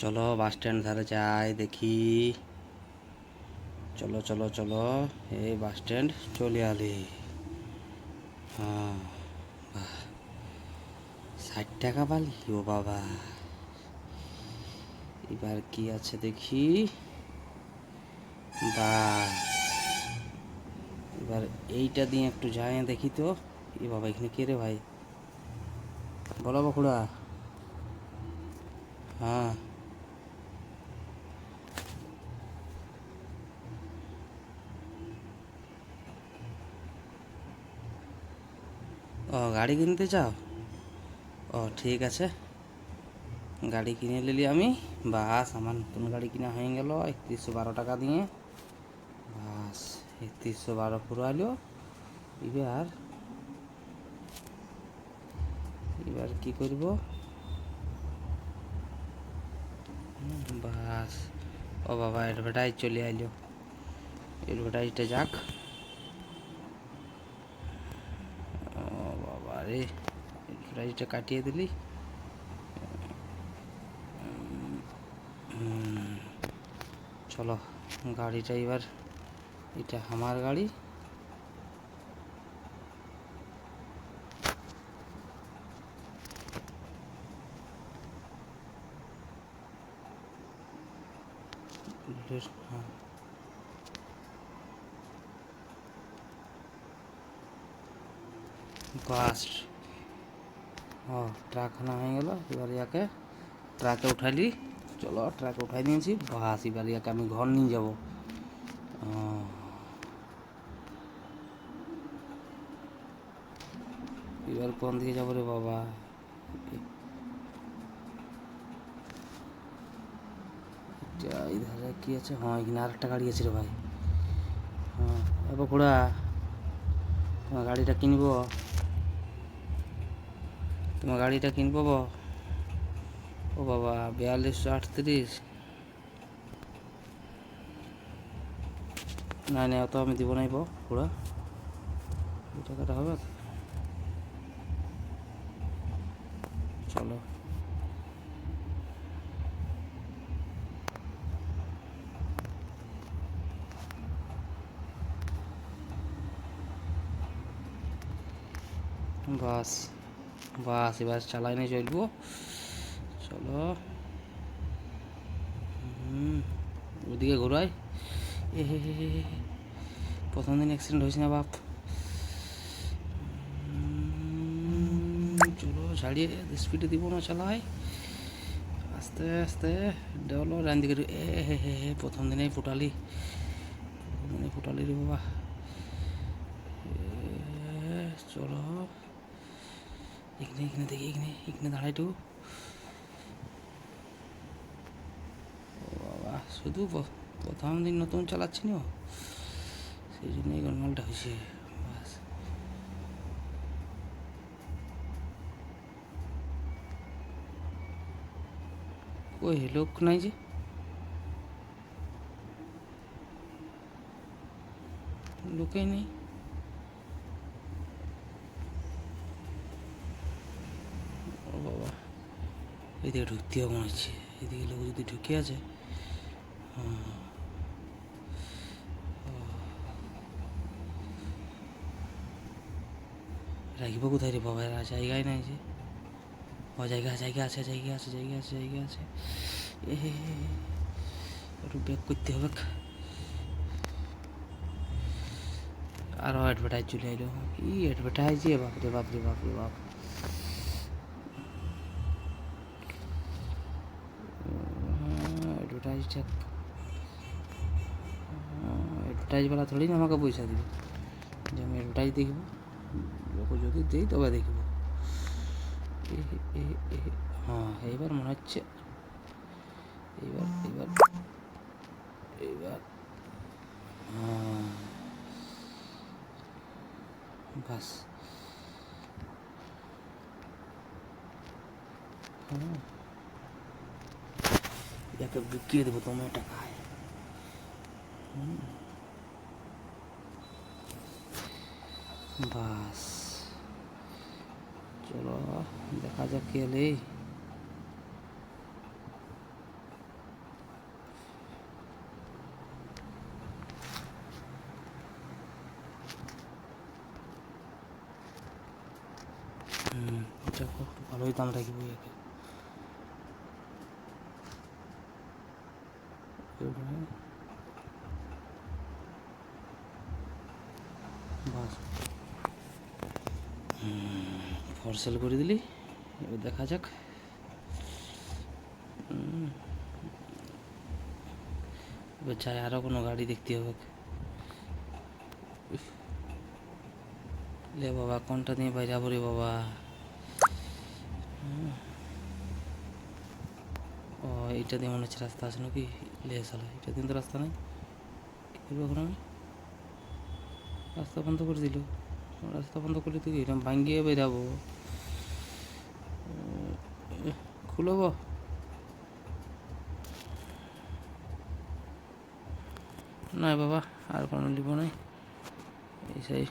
চলো bus stand ধারে যাই দেখি। চলো চলো চলো, এই বাস স্ট্যান্ড চলে আলি। হ্যাঁ, 60 টাকা পালি, ও বাবা। এবার কি আছে দেখি। বা, এবার এইটা দিয়ে একটু যাই দেখি তো। এ বাবা, এখানে কে রে ভাই? বলো বকুড়া। হ্যাঁ, ও গাড়ি কিনতে চাও? ও ঠিক আছে, গাড়ি কিনে নিলি আমি। বাস, আমার নতুন গাড়ি কিনা হয়ে গেল 3112 টাকা দিয়ে। বাস, 3112 পুরো আলো। এবার এবার কি করব? বাস, ও বাবা, অ্যাডভার্টাইজ চলে আইলো। অ্যাডভার্টাইজটা যাক। ও বাবা রে, অ্যাডভার্টাইজটা কাটিয়ে দিলি। চলো, গাড়িটা এবার, এটা আমার গাড়ি। হ্যাঁ, বাস, ও ট্রাক আনা হয়ে গেল। এবার ইয়াকে ট্রাকে উঠাইলি। চলো, ট্রাকে উঠাই দিয়েছি। বাস, এবার ইয়াকে আমি ঘর নিয়ে যাব। এবার কোন দিকে যাবো রে বাবা? এই ধারে কি আছে? হ্যাঁ, এখানে আর একটা গাড়ি আছে রে ভাই। হ্যাঁ, এবার ঘোড়া, তোমার গাড়িটা কিনবো। তোমার গাড়িটা কিনবো গো। ও বাবা, 4238। না না, অত আমি দিব নাই ঘোড়া। এই টাকাটা হবে। চলো, বাস। বাস, এবার চালাই নিয়ে চলবো। চলো, ওদিকে ঘোরাই। এ হে হে হে, প্রথম দিন অ্যাক্সিডেন্ট হয়েছে না বাপ। চলো, ছাড়িয়ে স্পিডে দিব না, চালাই আস্তে আস্তে। ডলো ডান দিকে। এ হে হে হে, প্রথম দিনেই ফুটালি। রে বাবা। চলো, এখানে এখানে দেখি, এখানে এখানে দাঁড়াইটু। ও বাবা, শুধু প্রথম দিন নতুন চালাচ্ছি না, সেই জন্যই গন্ডগোলটা হয়েছে। বাস, ওই লোক নাই যে, লোকেই নেই। ও বাবা, এদিকে ঢুকতে হবে মনে হচ্ছে। এদিকে লোক যদি ঢুকে আছে। রাখিব কোথায় রে বাবা? জায়গায় নাই যে। ও, জায়গা জায়গা আছে, জায়গা আছে, জায়গা আছে, জায়গা আছে। এ একটু ব্যাক করতে হবে। আরও অ্যাডভার্টাইজ চলে এলো। কি অ্যাডভার্টাইজ! বাপরে বাপরে বাপরে বাপ। অ্যাডভার্টাইজটা, অ্যাডভার্টাইজওয়ালা থোড়ি না আমাকে পয়সা দিবে যে আমি অ্যাডভার্টাইজ দেখব। লোক যদি দিই তবে দেখব। হ্যাঁ, এইবার মনে হচ্ছে। এইবার এইবার এইবার হ্যাঁ, বাস। হ্যাঁ, ইয়াকে বিকিয়ে দেবো তোমার টাকায়। বাস, চলো দেখা যাক কে এলে। দেখো ভালোই দাম রাখবো একে বাস ফর সেল করে দিলি এবার দেখা যাক এবার চাই আরও কোনো গাড়ি দেখতে হবে লে বাবা কোনটা নিয়ে বাইরে যাবো রে বাবা ও এইটা দিয়ে মনে হচ্ছে রাস্তা আছে নাকি লে সালা এটা দিয়ে তো রাস্তা নেই কী করবো এখন আমি রাস্তা বন্ধ করে দিল রাস্তা বন্ধ করলে তো কি এরকম ভাঙ্গিয়ে বেরাবো খুলব না বাবা আর কোনো লিব নাই এই সেই